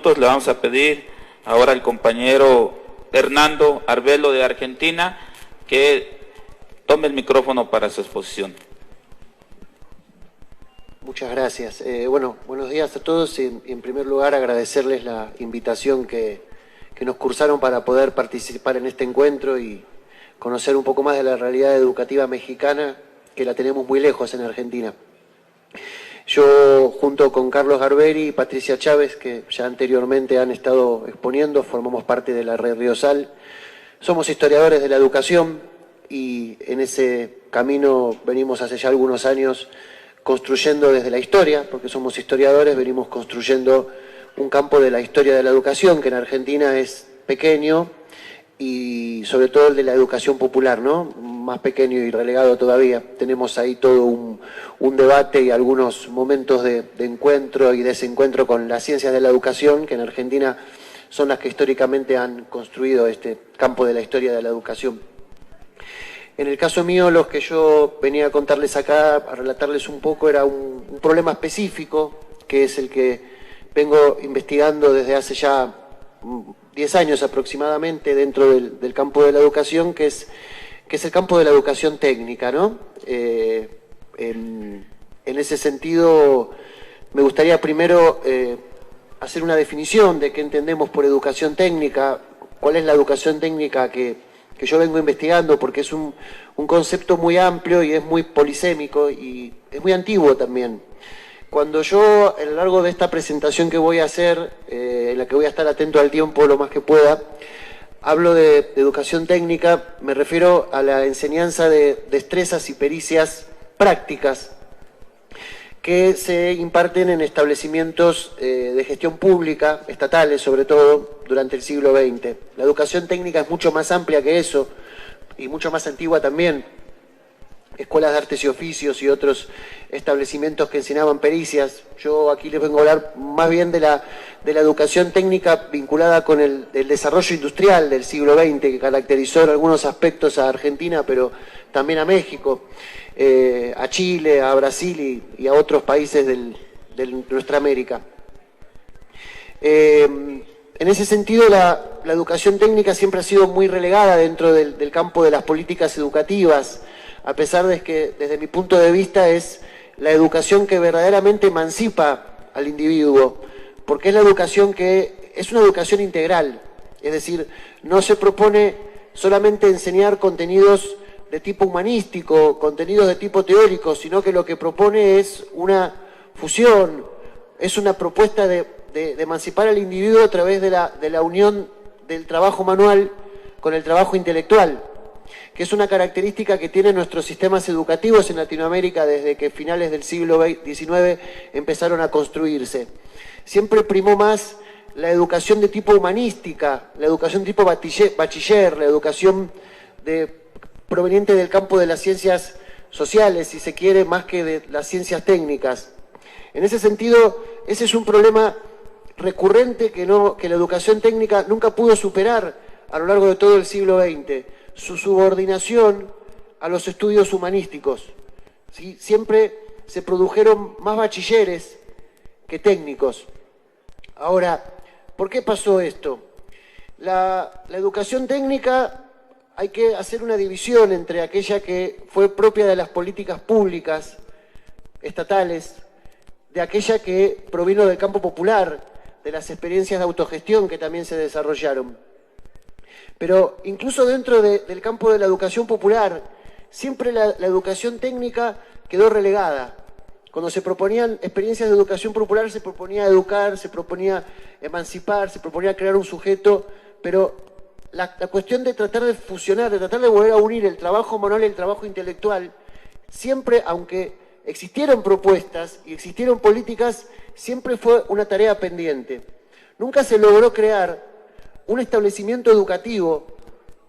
Le vamos a pedir ahora al compañero Hernando Arbelo de Argentina que tome el micrófono para su exposición. Muchas gracias. Buenos días a todos. En primer lugar, agradecerles la invitación que nos cursaron para poder participar en este encuentro y conocer un poco más de la realidad educativa mexicana, que la tenemos muy lejos en Argentina. Yo, junto con Carlos Garberi y Patricia Chávez, que ya anteriormente han estado exponiendo, formamos parte de la Red Riosal. Somos historiadores de la educación y en ese camino venimos hace ya algunos años construyendo desde la historia, porque somos historiadores, venimos construyendo un campo de la historia de la educación, que en Argentina es pequeño, y sobre todo el de la educación popular, ¿no? Más pequeño y relegado todavía. Tenemos ahí todo un debate y algunos momentos de encuentro y desencuentro con las ciencias de la educación, que en Argentina son las que históricamente han construido este campo de la historia de la educación. En el caso mío, lo que yo venía a contarles acá, a relatarles un poco, era un problema específico, que es el que vengo investigando desde hace ya 10 años aproximadamente dentro del campo de la educación, que es el campo de la educación técnica, ¿no? En ese sentido, me gustaría primero hacer una definición de qué entendemos por educación técnica, cuál es la educación técnica que yo vengo investigando, porque es un concepto muy amplio y es muy polisémico y es muy antiguo también. Cuando yo, a lo largo de esta presentación que voy a hacer, en la que voy a estar atento al tiempo lo más que pueda, hablo de educación técnica, me refiero a la enseñanza de destrezas y pericias prácticas que se imparten en establecimientos de gestión pública, estatales sobre todo, durante el siglo XX. La educación técnica es mucho más amplia que eso y mucho más antigua también. Escuelas de artes y oficios y otros establecimientos que enseñaban pericias. Yo aquí les vengo a hablar más bien de la educación técnica vinculada con el desarrollo industrial del siglo XX, que caracterizó en algunos aspectos a Argentina, pero también a México, a Chile, a Brasil y a otros países de nuestra América. En ese sentido, la educación técnica siempre ha sido muy relegada dentro del campo de las políticas educativas, a pesar de que, desde mi punto de vista, es la educación que verdaderamente emancipa al individuo, porque es la educación que es una educación integral, es decir, no se propone solamente enseñar contenidos de tipo humanístico, contenidos de tipo teórico, sino que lo que propone es una fusión, es una propuesta de emancipar al individuo a través de la unión del trabajo manual con el trabajo intelectual, que es una característica que tienen nuestros sistemas educativos en Latinoamérica desde que finales del siglo XIX empezaron a construirse. Siempre primó más la educación de tipo humanística, la educación tipo bachiller, la educación proveniente del campo de las ciencias sociales, si se quiere, más que de las ciencias técnicas. En ese sentido, ese es un problema recurrente que la educación técnica nunca pudo superar a lo largo de todo el siglo XX. Su subordinación a los estudios humanísticos, ¿sí? Siempre se produjeron más bachilleres que técnicos. Ahora, ¿por qué pasó esto? La educación técnica, hay que hacer una división entre aquella que fue propia de las políticas públicas, estatales, de aquella que provino del campo popular, de las experiencias de autogestión que también se desarrollaron. Pero incluso dentro del campo de la educación popular, siempre la educación técnica quedó relegada. Cuando se proponían experiencias de educación popular, se proponía educar, se proponía emancipar, se proponía crear un sujeto, pero la cuestión de tratar de fusionar, de tratar de volver a unir el trabajo manual y el trabajo intelectual, siempre, aunque existieron propuestas y existieron políticas, siempre fue una tarea pendiente. Nunca se logró crear un establecimiento educativo,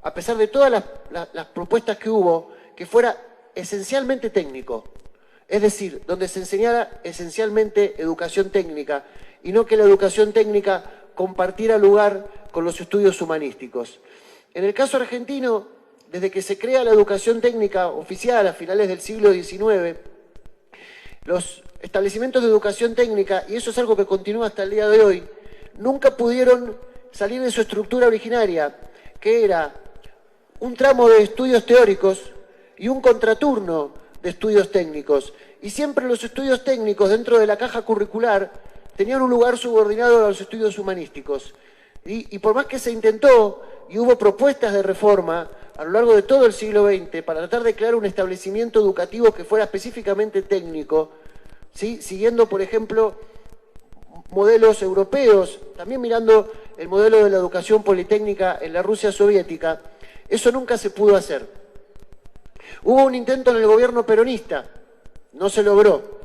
a pesar de todas las propuestas que hubo, que fuera esencialmente técnico. Es decir, donde se enseñara esencialmente educación técnica y no que la educación técnica compartiera lugar con los estudios humanísticos. En el caso argentino, desde que se crea la educación técnica oficial a finales del siglo XIX, los establecimientos de educación técnica, y eso es algo que continúa hasta el día de hoy, nunca pudieron salir de su estructura originaria, que era un tramo de estudios teóricos y un contraturno de estudios técnicos. Y siempre los estudios técnicos dentro de la caja curricular tenían un lugar subordinado a los estudios humanísticos. Y por más que se intentó y hubo propuestas de reforma a lo largo de todo el siglo XX para tratar de crear un establecimiento educativo que fuera específicamente técnico, ¿sí?, siguiendo, por ejemplo, modelos europeos, también mirando el modelo de la educación politécnica en la Rusia soviética, eso nunca se pudo hacer. Hubo un intento en el gobierno peronista, no se logró.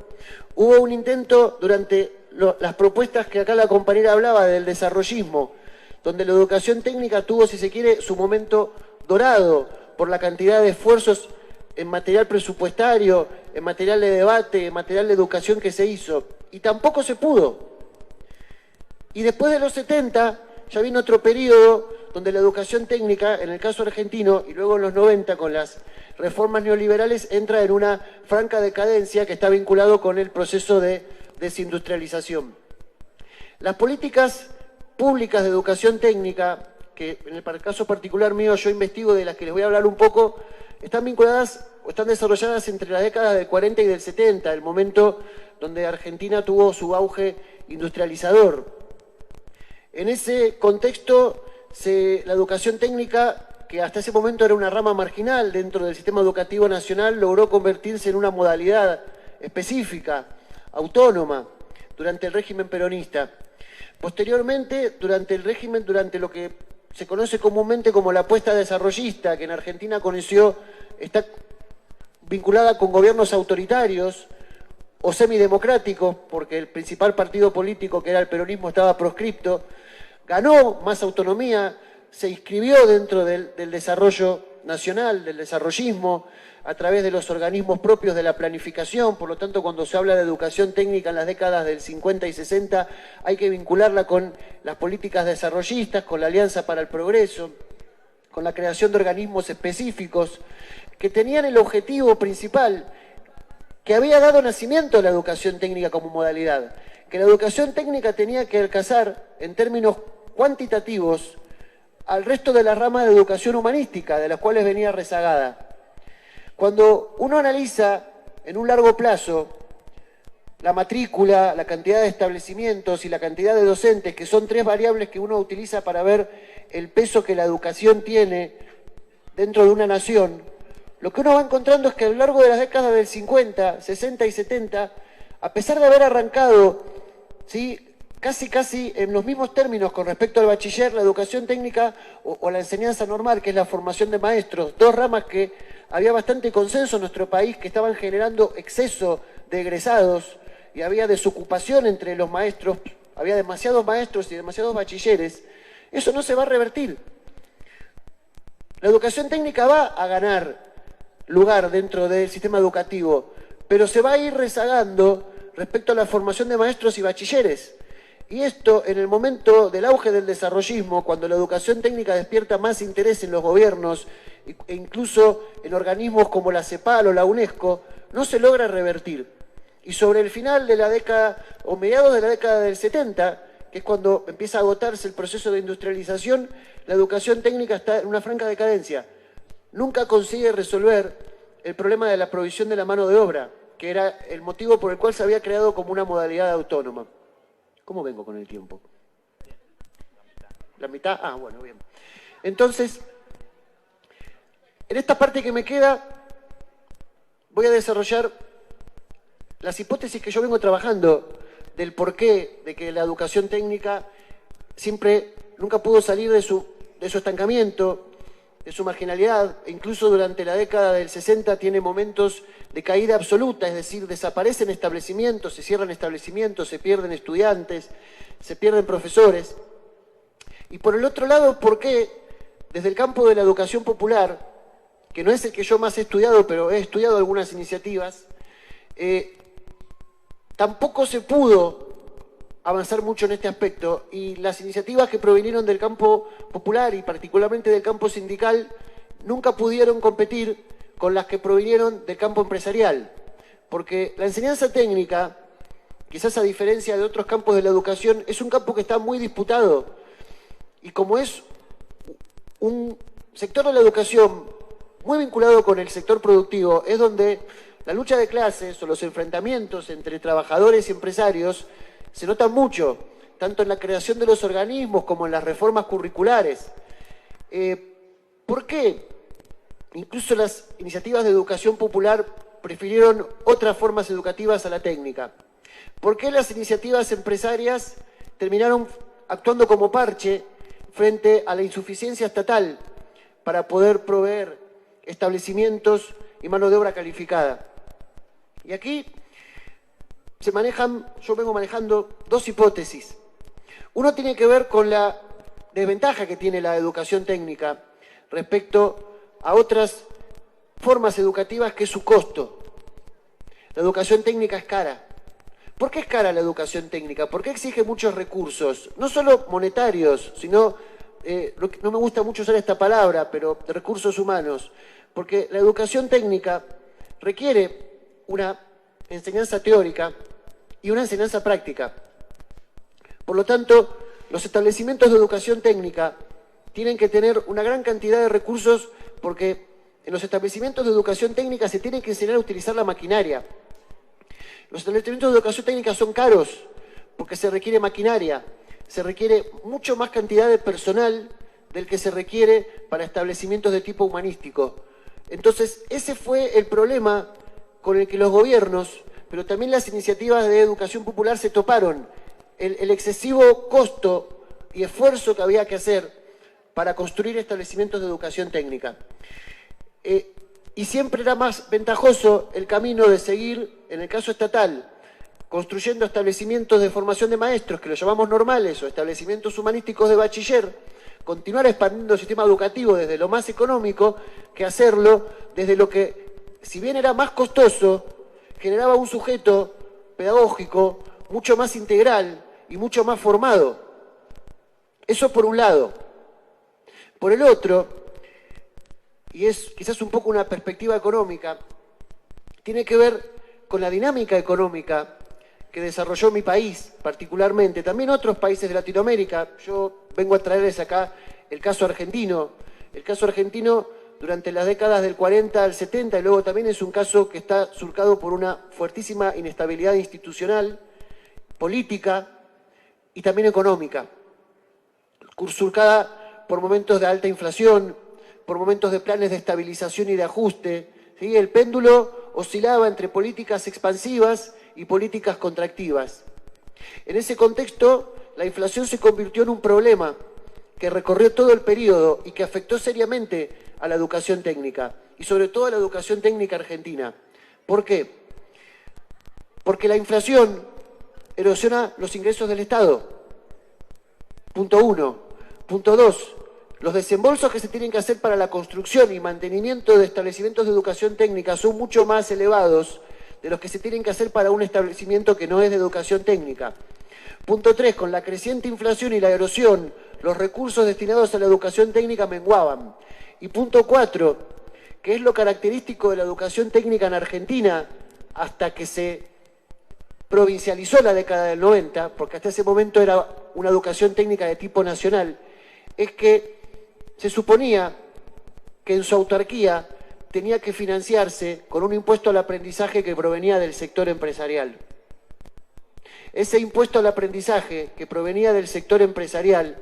Hubo un intento durante las propuestas que acá la compañera hablaba del desarrollismo, donde la educación técnica tuvo, si se quiere, su momento dorado por la cantidad de esfuerzos en material presupuestario, en material de debate, en material de educación que se hizo, y tampoco se pudo. Y después de los 70 ya vino otro periodo donde la educación técnica, en el caso argentino, y luego en los 90 con las reformas neoliberales, entra en una franca decadencia que está vinculado con el proceso de desindustrialización. Las políticas públicas de educación técnica, que en el caso particular mío yo investigo, de las que les voy a hablar un poco, están vinculadas o están desarrolladas entre las décadas del 40 y del 70, el momento donde Argentina tuvo su auge industrializador. En ese contexto, la educación técnica, que hasta ese momento era una rama marginal dentro del sistema educativo nacional, logró convertirse en una modalidad específica, autónoma, durante el régimen peronista. Posteriormente, durante lo que se conoce comúnmente como la apuesta desarrollista, que en Argentina está vinculada con gobiernos autoritarios o semidemocráticos, porque el principal partido político, que era el peronismo, estaba proscripto, ganó más autonomía, se inscribió dentro del desarrollo nacional, del desarrollismo, a través de los organismos propios de la planificación. Por lo tanto, cuando se habla de educación técnica en las décadas del 50 y 60, hay que vincularla con las políticas desarrollistas, con la Alianza para el Progreso, con la creación de organismos específicos que tenían el objetivo principal que había dado nacimiento a la educación técnica como modalidad, que la educación técnica tenía que alcanzar en términos cuantitativos al resto de las ramas de educación humanística, de las cuales venía rezagada. Cuando uno analiza en un largo plazo la matrícula, la cantidad de establecimientos y la cantidad de docentes, que son tres variables que uno utiliza para ver el peso que la educación tiene dentro de una nación, lo que uno va encontrando es que a lo largo de las décadas del 50, 60 y 70, a pesar de haber arrancado, ¿sí?, casi en los mismos términos con respecto al bachiller, la educación técnica o la enseñanza normal, que es la formación de maestros, dos ramas que había bastante consenso en nuestro país, que estaban generando exceso de egresados y había desocupación entre los maestros, había demasiados maestros y demasiados bachilleres. Eso no se va a revertir. La educación técnica va a ganar lugar dentro del sistema educativo, pero se va a ir rezagando respecto a la formación de maestros y bachilleres. Y esto, en el momento del auge del desarrollismo, cuando la educación técnica despierta más interés en los gobiernos e incluso en organismos como la CEPAL o la UNESCO, no se logra revertir. Y sobre el final de la década, o mediados de la década del 70, que es cuando empieza a agotarse el proceso de industrialización, la educación técnica está en una franca decadencia. Nunca consigue resolver el problema de la provisión de la mano de obra, que era el motivo por el cual se había creado como una modalidad autónoma. ¿Cómo vengo con el tiempo? ¿La mitad? Ah, bueno, bien. Entonces, en esta parte que me queda, voy a desarrollar las hipótesis que yo vengo trabajando del porqué de que la educación técnica nunca pudo salir de su estancamiento, de su marginalidad, e incluso durante la década del 60 tiene momentos de caída absoluta, es decir, desaparecen establecimientos, se cierran establecimientos, se pierden estudiantes, se pierden profesores. Y por el otro lado, ¿por qué desde el campo de la educación popular, que no es el que yo más he estudiado, pero he estudiado algunas iniciativas, tampoco se pudo avanzar mucho en este aspecto, y las iniciativas que provinieron del campo popular y particularmente del campo sindical nunca pudieron competir con las que provinieron del campo empresarial, porque la enseñanza técnica quizás a diferencia de otros campos de la educación, es un campo que está muy disputado. Y como es un sector de la educación muy vinculado con el sector productivo, es donde la lucha de clases o los enfrentamientos entre trabajadores y empresarios se notan mucho, tanto en la creación de los organismos como en las reformas curriculares. ¿Por qué incluso las iniciativas de educación popular prefirieron otras formas educativas a la técnica? ¿Por qué las iniciativas empresarias terminaron actuando como parche frente a la insuficiencia estatal para poder proveer establecimientos y mano de obra calificada? Y aquí yo vengo manejando dos hipótesis. Uno tiene que ver con la desventaja que tiene la educación técnica respecto a otras formas educativas, que es su costo. La educación técnica es cara. ¿Por qué es cara la educación técnica? ¿Por qué exige muchos recursos? No solo monetarios, sino, no me gusta mucho usar esta palabra, pero de recursos humanos. Porque la educación técnica requiere una enseñanza teórica y una enseñanza práctica. Por lo tanto, los establecimientos de educación técnica tienen que tener una gran cantidad de recursos, porque en los establecimientos de educación técnica se tiene que enseñar a utilizar la maquinaria. Los establecimientos de educación técnica son caros porque se requiere maquinaria, se requiere mucho más cantidad de personal del que se requiere para establecimientos de tipo humanístico. Entonces, ese fue el problema con el que los gobiernos, pero también las iniciativas de educación popular se toparon. El excesivo costo y esfuerzo que había que hacer para construir establecimientos de educación técnica. Y siempre era más ventajoso el camino de seguir, en el caso estatal, construyendo establecimientos de formación de maestros, que los llamamos normales, o establecimientos humanísticos de bachiller, continuar expandiendo el sistema educativo desde lo más económico, que hacerlo desde lo que, si bien era más costoso, generaba un sujeto pedagógico mucho más integral y mucho más formado. Eso por un lado. Por el otro, y es quizás un poco una perspectiva económica, tiene que ver con la dinámica económica que desarrolló mi país, particularmente, también otros países de Latinoamérica. Yo vengo a traerles acá el caso argentino. El caso argentino durante las décadas del 40 al 70, y luego también es un caso que está surcado por una fuertísima inestabilidad institucional, política y también económica, surcada por momentos de alta inflación, por momentos de planes de estabilización y de ajuste, ¿sí? El péndulo oscilaba entre políticas expansivas y políticas contractivas. En ese contexto, la inflación se convirtió en un problema que recorrió todo el periodo y que afectó seriamente a la educación técnica, y sobre todo a la educación técnica argentina. ¿Por qué? Porque la inflación erosiona los ingresos del Estado. Punto 1. Punto 2. Los desembolsos que se tienen que hacer para la construcción y mantenimiento de establecimientos de educación técnica son mucho más elevados de los que se tienen que hacer para un establecimiento que no es de educación técnica. Punto 3. Con la creciente inflación y la erosión, los recursos destinados a la educación técnica menguaban. Y punto 4, que es lo característico de la educación técnica en Argentina hasta que se provincializó la década del 90, porque hasta ese momento era una educación técnica de tipo nacional, es que se suponía que en su autarquía tenía que financiarse con un impuesto al aprendizaje que provenía del sector empresarial. Ese impuesto al aprendizaje que provenía del sector empresarial,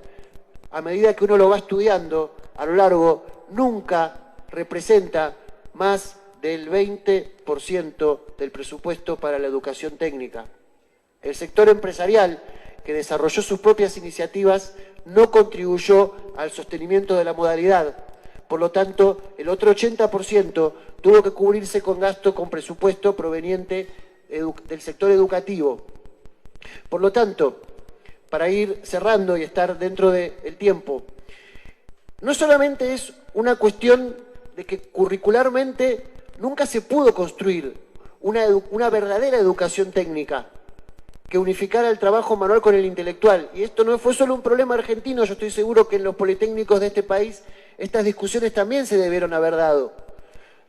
a medida que uno lo va estudiando a lo largo, nunca representa más del 20% del presupuesto para la educación técnica. El sector empresarial, que desarrolló sus propias iniciativas, no contribuyó al sostenimiento de la modalidad. Por lo tanto, el otro 80% tuvo que cubrirse con gasto con presupuesto proveniente del sector educativo. Por lo tanto, para ir cerrando y estar dentro del tiempo, no solamente es una cuestión de que curricularmente nunca se pudo construir una verdadera educación técnica que unificara el trabajo manual con el intelectual. Y esto no fue solo un problema argentino, yo estoy seguro que en los politécnicos de este país estas discusiones también se debieron haber dado.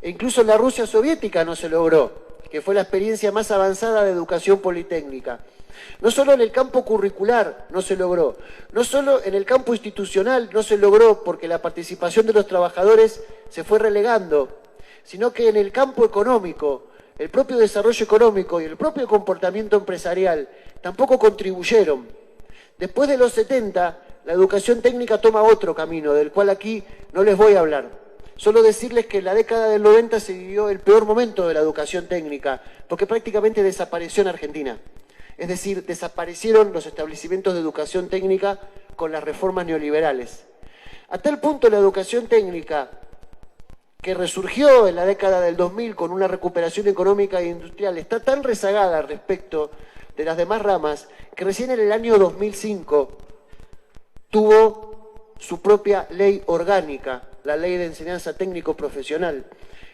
E incluso en la Rusia soviética no se logró. que fue la experiencia más avanzada de educación politécnica. No solo en el campo curricular no se logró, no solo en el campo institucional no se logró porque la participación de los trabajadores se fue relegando, sino que en el campo económico, el propio desarrollo económico y el propio comportamiento empresarial tampoco contribuyeron. Después de los 70, la educación técnica toma otro camino, del cual aquí no les voy a hablar. Solo decirles que en la década del 90 se vivió el peor momento de la educación técnica, porque prácticamente desapareció en Argentina. Es decir, desaparecieron los establecimientos de educación técnica con las reformas neoliberales. A tal punto la educación técnica, que resurgió en la década del 2000 con una recuperación económica e industrial, está tan rezagada respecto de las demás ramas, que recién en el año 2005 tuvo su propia ley orgánica, la Ley de Enseñanza Técnico Profesional,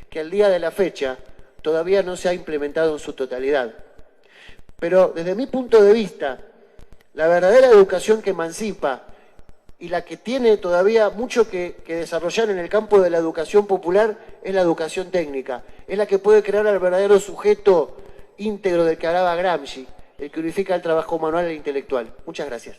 que al día de la fecha todavía no se ha implementado en su totalidad. Pero desde mi punto de vista, la verdadera educación que emancipa y la que tiene todavía mucho que desarrollar en el campo de la educación popular es la educación técnica. Es la que puede crear al verdadero sujeto íntegro del que hablaba Gramsci, el que unifica el trabajo manual e intelectual. Muchas gracias.